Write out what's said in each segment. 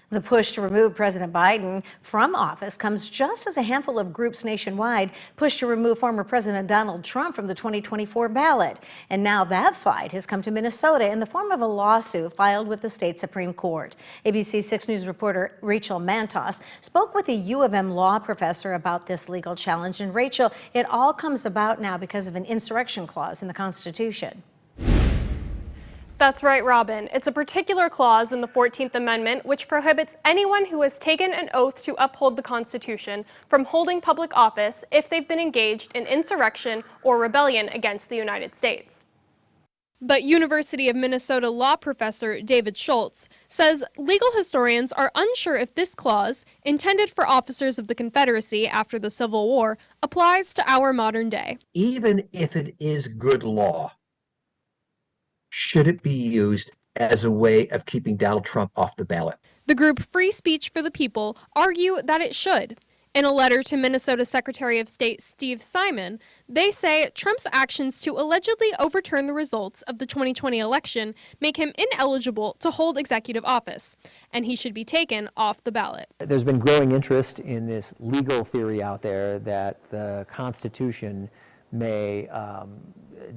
The push to remove President Biden from office comes just as a handful of groups nationwide push to remove former President Donald Trump from the 2024 ballot. And now that fight has come to Minnesota in the form of a lawsuit filed with the state Supreme Court. ABC 6 News reporter Rachel Mantos spoke with a U of M law professor about this legal challenge. And Rachel, it all comes about now because of an insurrection clause in the Constitution. That's right, Robin. It's a particular clause in the 14th Amendment which prohibits anyone who has taken an oath to uphold the Constitution from holding public office if they've been engaged in insurrection or rebellion against the United States. But University of Minnesota law professor David Schultz says legal historians are unsure if this clause, intended for officers of the Confederacy after the Civil War, applies to our modern day. Even if it is good law, should it be used as a way of keeping Donald Trump off the ballot? The group Free Speech for the People argue that it should. In a letter to Minnesota Secretary of State Steve Simon, they say Trump's actions to allegedly overturn the results of the 2020 election make him ineligible to hold executive office, and he should be taken off the ballot. There's been growing interest in this legal theory out there that the Constitution may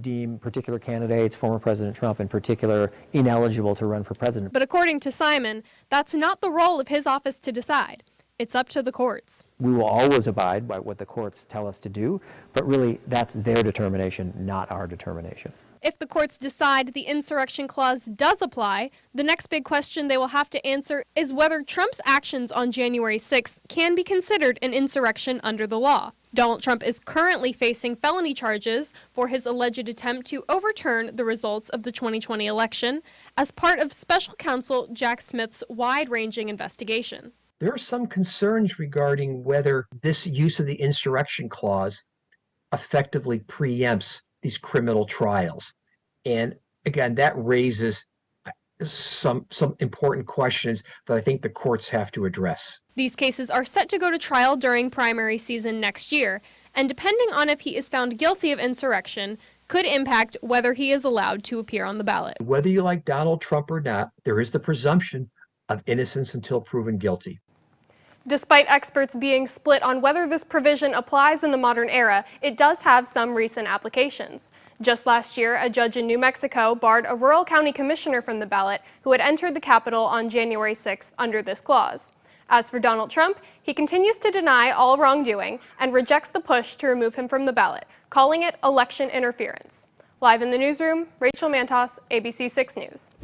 deem particular candidates, former President Trump in particular, ineligible to run for president. But according to Simon, that's not the role of his office to decide. It's up to the courts. We will always abide by what the courts tell us to do, but really that's their determination, not our determination. If the courts decide the insurrection clause does apply, the next big question they will have to answer is whether Trump's actions on January 6th can be considered an insurrection under the law. Donald Trump is currently facing felony charges for his alleged attempt to overturn the results of the 2020 election as part of Special Counsel Jack Smith's wide-ranging investigation. There are some concerns regarding whether this use of the insurrection clause effectively preempts these criminal trials. And again, that raises some important questions that I think the courts have to address. These cases are set to go to trial during primary season next year, and depending on if he is found guilty of insurrection, could impact whether he is allowed to appear on the ballot. Whether you like Donald Trump or not, there is the presumption of innocence until proven guilty. Despite experts being split on whether this provision applies in the modern era, it does have some recent applications. Just last year, a judge in New Mexico barred a rural county commissioner from the ballot who had entered the Capitol on January 6th under this clause. As for Donald Trump, he continues to deny all wrongdoing and rejects the push to remove him from the ballot, calling it election interference. Live in the newsroom, Rachel Mantos, ABC 6 News.